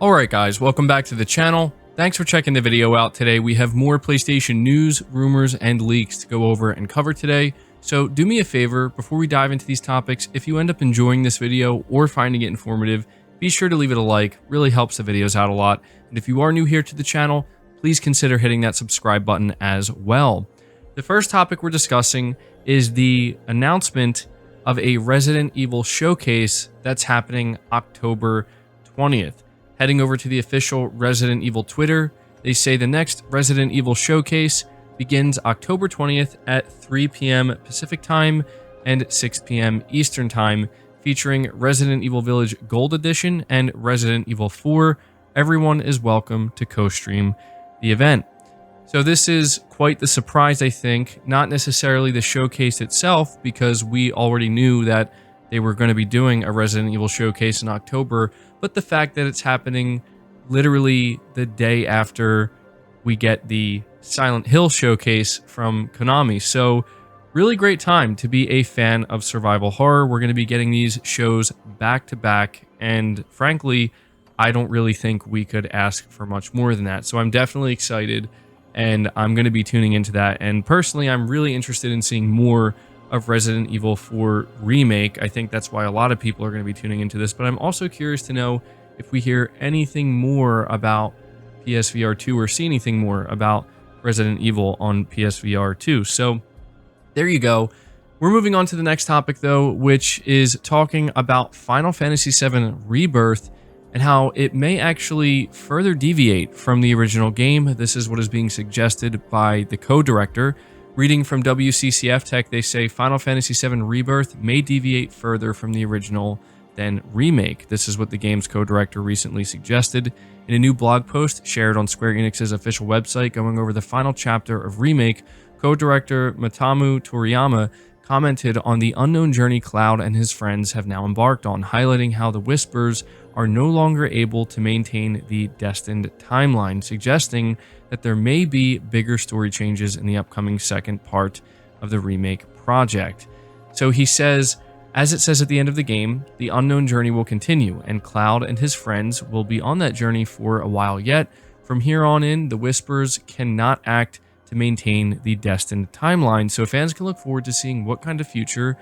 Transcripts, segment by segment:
Alright guys, welcome back to the channel. Thanks for checking the video out today. We have more PlayStation news, rumors, and leaks to go over and cover today. So do me a favor, before we dive into these topics, if you end up enjoying this video or finding it informative, be sure to leave it a like, really helps the videos out a lot. And if you are new here to the channel, please consider hitting that subscribe button as well. The first topic we're discussing is the announcement of a Resident Evil showcase that's happening October 20th. Heading over to the official Resident Evil Twitter, they say the next Resident Evil showcase begins October 20th at 3 p.m. Pacific Time and 6 p.m. Eastern Time, featuring Resident Evil Village Gold Edition and Resident Evil 4. Everyone is welcome to co-stream the event. So this is quite the surprise, I think. Not necessarily the showcase itself, because we already knew that they were going to be doing a Resident Evil showcase in October, but the fact that it's happening literally the day after we get the Silent Hill showcase from Konami. So really great time to be a fan of survival horror. We're going to be getting these shows back to back, and frankly, I don't really think we could ask for much more than that. So I'm definitely excited, and I'm going to be tuning into that. And personally, I'm really interested in seeing more of Resident Evil 4 Remake. I think that's why a lot of people are going to be tuning into this, but I'm also curious to know if we hear anything more about PSVR 2 or see anything more about Resident Evil on PSVR 2. So there you go. We're moving on to the next topic though, which is talking about Final Fantasy VII Rebirth and how it may actually further deviate from the original game. This is what is being suggested by the co-director. Reading from WCCF Tech, they say Final Fantasy VII Rebirth may deviate further from the original than Remake. This is what the game's co-director recently suggested. In a new blog post shared on Square Enix's official website going over the final chapter of Remake, co-director Matamu Toriyama commented on the unknown journey Cloud and his friends have now embarked on, highlighting how the Whispers are no longer able to maintain the destined timeline, suggesting that there may be bigger story changes in the upcoming second part of the Remake project. So he says, as it says at the end of the game, the unknown journey will continue, and Cloud and his friends will be on that journey for a while yet. From here on in, the Whispers cannot act to maintain the destined timeline, so fans can look forward to seeing what kind of future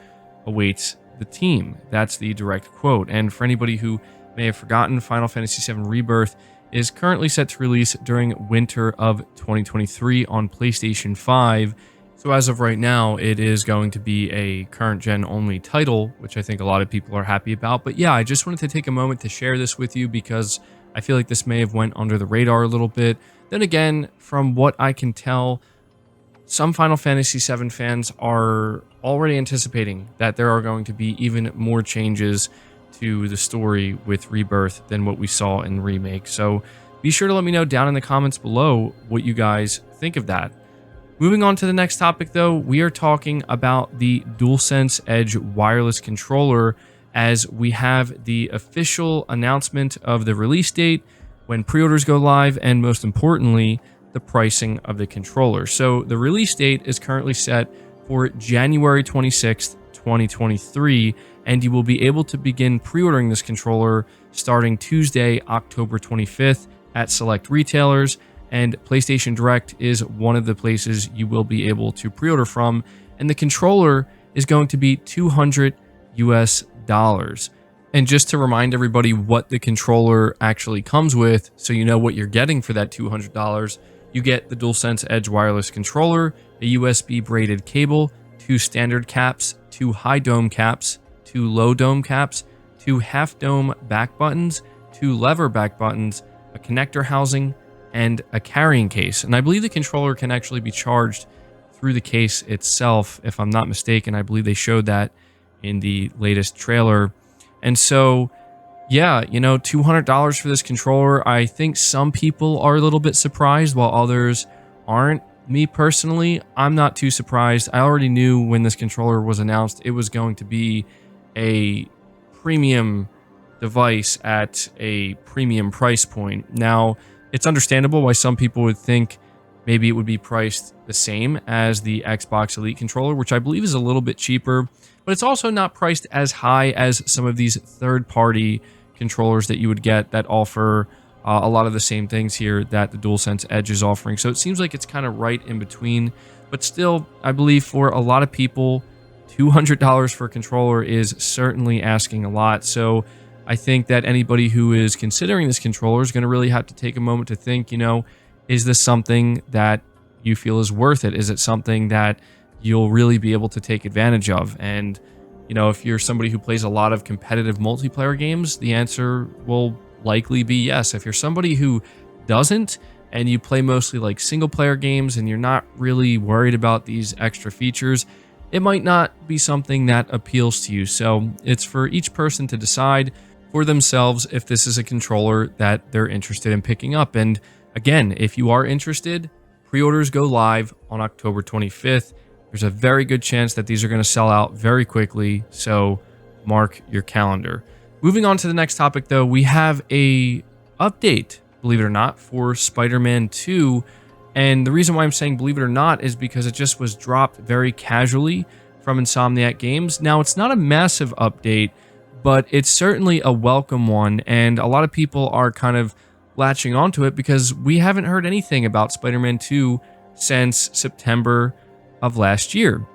awaits the team. That's the direct quote. And for anybody who may have forgotten, Final Fantasy VII Rebirth is currently set to release during winter of 2023 on PlayStation 5. So as of right now, it is going to be a current gen only title, which I think a lot of people are happy about. But yeah, I just wanted to take a moment to share this with you because I feel like this may have went under the radar a little bit. Then again, from what I can tell, some Final Fantasy VII fans are already anticipating that there are going to be even more changes to the story with Rebirth than what we saw in Remake. So be sure to let me know down in the comments below what you guys think of that. Moving on to the next topic though, we are talking about the Dualsense Edge wireless controller, as we have the official announcement of the release date, when pre-orders go live, and most importantly, the pricing of the controller. So the release date is currently set for January 26th, 2023, and you will be able to begin pre-ordering this controller starting Tuesday, October 25th at select retailers, and PlayStation Direct is one of the places you will be able to pre-order from, and the controller is going to be $200 US. And just to remind everybody what the controller actually comes with, so you know what you're getting for that $200, you get the Dualsense Edge wireless controller, a USB braided cable, 2 standard caps, 2 high dome caps, 2 low dome caps, 2 half dome back buttons, 2 lever back buttons, a connector housing, and a carrying case. And I believe the controller can actually be charged through the case itself, if I'm not mistaken. I believe they showed that in the latest trailer. And so, yeah, you know, $200 for this controller. I think some people are a little bit surprised while others aren't. Me personally, I'm not too surprised. I already knew when this controller was announced, it was going to be a premium device at a premium price point. Now, it's understandable why some people would think maybe it would be priced the same as the Xbox Elite controller, which I believe is a little bit cheaper, but it's also not priced as high as some of these third-party controllers that you would get that offer a lot of the same things here that the DualSense Edge is offering. So it seems like it's kind of right in between, but still, I believe for a lot of people, $200 for a controller is certainly asking a lot. So I think that anybody who is considering this controller is going to really have to take a moment to think, is this something that you feel is worth it? Is it something that you'll really be able to take advantage of? And, if you're somebody who plays a lot of competitive multiplayer games, the answer will likely be yes. If you're somebody who doesn't, and you play mostly like single player games and you're not really worried about these extra features, it might not be something that appeals to you. So it's for each person to decide for themselves if this is a controller that they're interested in picking up. And again, if you are interested, pre-orders go live on October 25th. There's a very good chance that these are going to sell out very quickly, so mark your calendar. Moving on to the next topic, though, we have a update, believe it or not, for Spider-Man 2. And the reason why I'm saying believe it or not is because it just was dropped very casually from Insomniac Games. Now, it's not a massive update, but it's certainly a welcome one, and a lot of people are kind of latching onto it because we haven't heard anything about Spider-Man 2 since September of last year.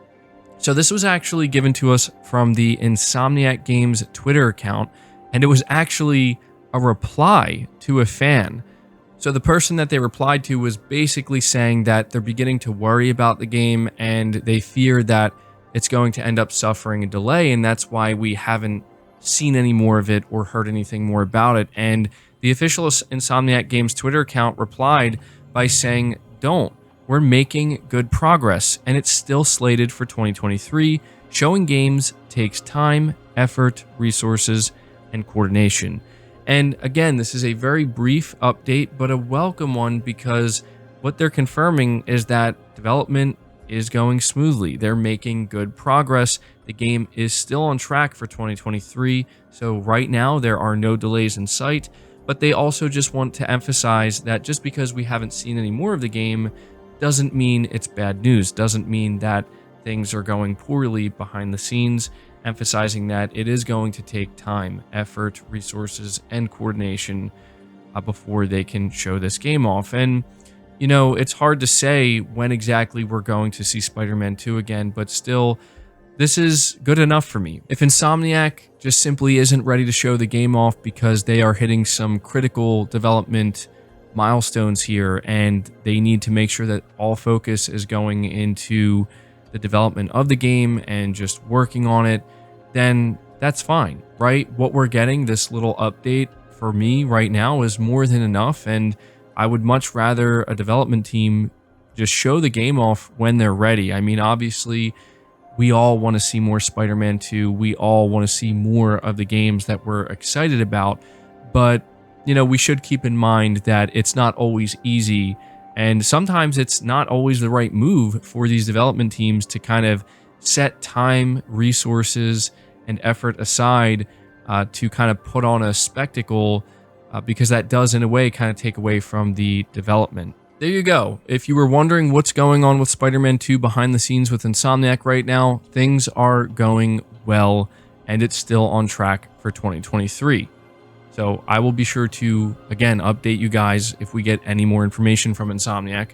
So this was actually given to us from the Insomniac Games Twitter account, and it was actually a reply to a fan. So the person that they replied to was basically saying that they're beginning to worry about the game and they fear that it's going to end up suffering a delay, and that's why we haven't seen any more of it or heard anything more about it. And the official Insomniac Games Twitter account replied by saying, "Don't. We're making good progress, and it's still slated for 2023. Showing games takes time, effort, resources, and coordination." And again, this is a very brief update, but a welcome one because what they're confirming is that development is going smoothly. They're making good progress. The game is still on track for 2023. So right now there are no delays in sight, but they also just want to emphasize that just because we haven't seen any more of the game doesn't mean it's bad news, doesn't mean that things are going poorly behind the scenes, emphasizing that it is going to take time, effort, resources, and coordination before they can show this game off. And it's hard to say when exactly we're going to see Spider-Man 2 again, but still, this is good enough for me. If Insomniac just simply isn't ready to show the game off because they are hitting some critical development milestones here and they need to make sure that all focus is going into the development of the game and just working on it, then that's fine, right? What we're getting, this little update for me right now, is more than enough, and I would much rather a development team just show the game off when they're ready. I mean, obviously, we all want to see more Spider-Man 2. We all want to see more of the games that we're excited about. But, we should keep in mind that it's not always easy. And sometimes it's not always the right move for these development teams to kind of set time, resources, and effort aside to kind of put on a spectacle because that does, in a way, kind of take away from the development. There you go. If you were wondering what's going on with Spider-Man 2 behind the scenes with Insomniac right now, things are going well, and it's still on track for 2023. So I will be sure to, again, update you guys if we get any more information from Insomniac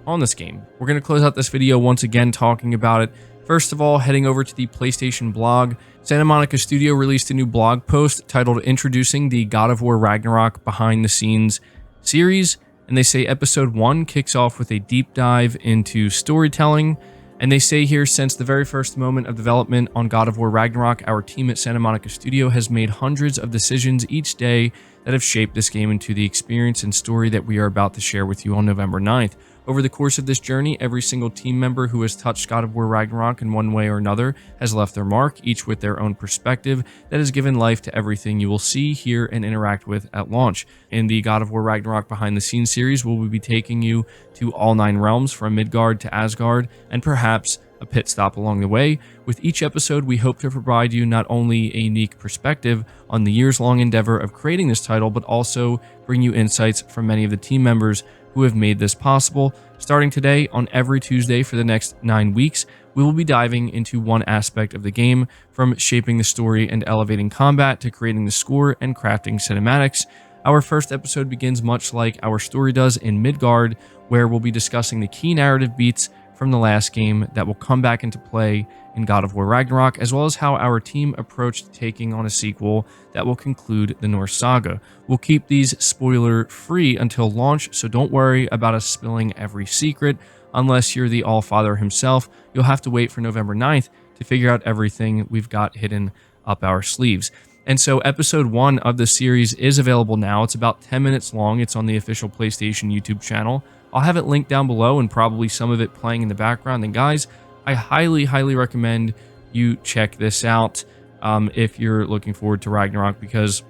on this game. We're going to close out this video once again talking about it. First of all, heading over to the PlayStation blog, Santa Monica Studio released a new blog post titled Introducing the God of War Ragnarok Behind the Scenes series, and they say Episode 1 kicks off with a deep dive into storytelling, and they say here, since the very first moment of development on God of War Ragnarok, our team at Santa Monica Studio has made hundreds of decisions each day that have shaped this game into the experience and story that we are about to share with you on November 9th. Over the course of this journey, every single team member who has touched God of War Ragnarok in one way or another has left their mark, each with their own perspective that has given life to everything you will see, hear, and interact with at launch. In the God of War Ragnarok Behind the Scenes series, we will be taking you to all 9 realms, from Midgard to Asgard, and perhaps a pit stop along the way. With each episode, we hope to provide you not only a unique perspective on the years-long endeavor of creating this title, but also bring you insights from many of the team members who have made this possible. Starting today, on every Tuesday for the next 9 weeks, we will be diving into one aspect of the game, from shaping the story and elevating combat to creating the score and crafting cinematics. Our first episode begins much like our story does in Midgard, where we'll be discussing the key narrative beats from the last game that will come back into play in God of War Ragnarok, as well as how our team approached taking on a sequel that will conclude the Norse saga. We'll keep these spoiler-free until launch, so don't worry about us spilling every secret. Unless you're the Allfather himself, you'll have to wait for November 9th to figure out everything we've got hidden up our sleeves. And so episode 1 of the series is available now. It's about 10 minutes long. It's on the official PlayStation YouTube channel. I'll have it linked down below and probably some of it playing in the background. And guys, I highly, highly recommend you check this out if you're looking forward to Ragnarok, because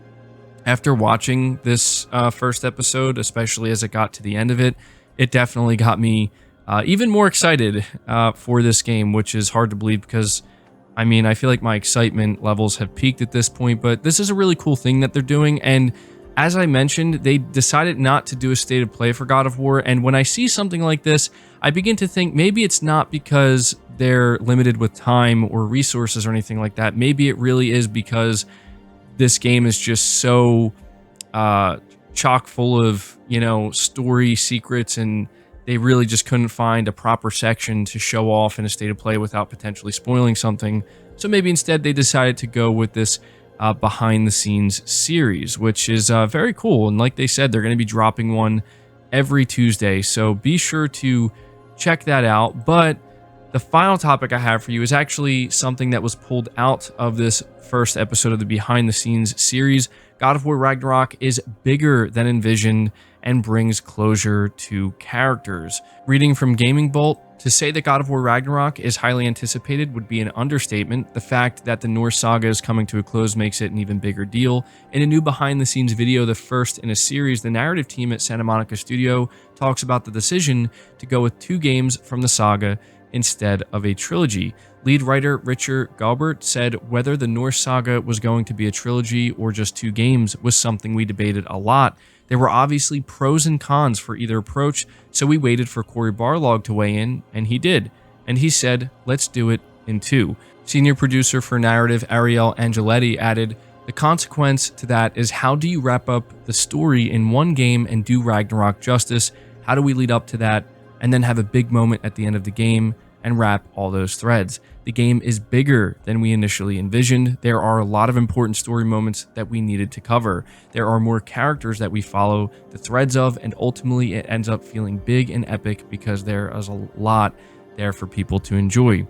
after watching this first episode, especially as it got to the end of it, it definitely got me even more excited for this game, which is hard to believe because, I mean, I feel like my excitement levels have peaked at this point, but this is a really cool thing that they're doing. And as I mentioned, they decided not to do a state of play for God of War. And when I see something like this, I begin to think maybe it's not because they're limited with time or resources or anything like that. Maybe it really is because this game is just so chock full of, you know, story secrets, and they really just couldn't find a proper section to show off in a state of play without potentially spoiling something. So maybe instead they decided to go with this behind the scenes series, which is very cool. And like they said, they're going to be dropping one every Tuesday. So be sure to check that out. But the final topic I have for you is actually something that was pulled out of this first episode of the behind the scenes series. God of War Ragnarok is bigger than envisioned and brings closure to characters. Reading from Gaming Bolt, to say that God of War Ragnarok is highly anticipated would be an understatement. The fact that the Norse saga is coming to a close makes it an even bigger deal. In a new behind-the-scenes video, the first in a series, the narrative team at Santa Monica Studio talks about the decision to go with 2 games from the saga instead of a trilogy. Lead writer Richard Galbert said whether the Norse saga was going to be a trilogy or just 2 games was something we debated a lot. There were obviously pros and cons for either approach, so we waited for Cory Barlog to weigh in, and he did. And he said, let's do it in 2. Senior producer for narrative Ariel Angeletti added, the consequence to that is how do you wrap up the story in one game and do Ragnarok justice? How do we lead up to that and then have a big moment at the end of the game and wrap all those threads? The game is bigger than we initially envisioned. There are a lot of important story moments that we needed to cover. There are more characters that we follow the threads of, and ultimately it ends up feeling big and epic because there is a lot there for people to enjoy.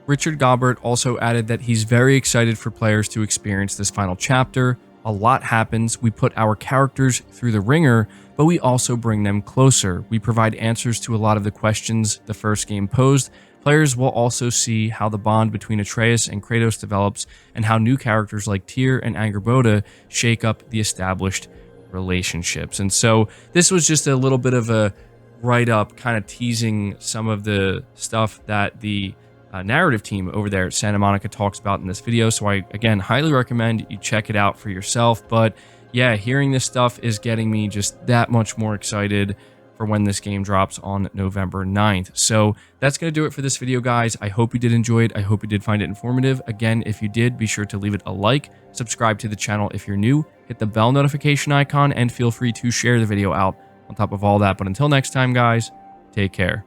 Richard Galbert also added that he's very excited for players to experience this final chapter. A lot happens. We put our characters through the ringer, but we also bring them closer. We provide answers to a lot of the questions the first game posed. Players will also see how the bond between Atreus and Kratos develops, and how new characters like Tyr and Angerboda shake up the established relationships. And so this was just a little bit of a write-up, kind of teasing some of the stuff that the narrative team over there at Santa Monica talks about in this video. So I, again, highly recommend you check it out for yourself. But yeah, hearing this stuff is getting me just that much more excited for when this game drops on November 9th. So that's going to do it for this video, guys. I hope you did enjoy it. I hope you did find it informative. Again, if you did, be sure to leave it a like, subscribe to the channel if you're new, hit the bell notification icon, and feel free to share the video out on top of all that. But until next time, guys, take care.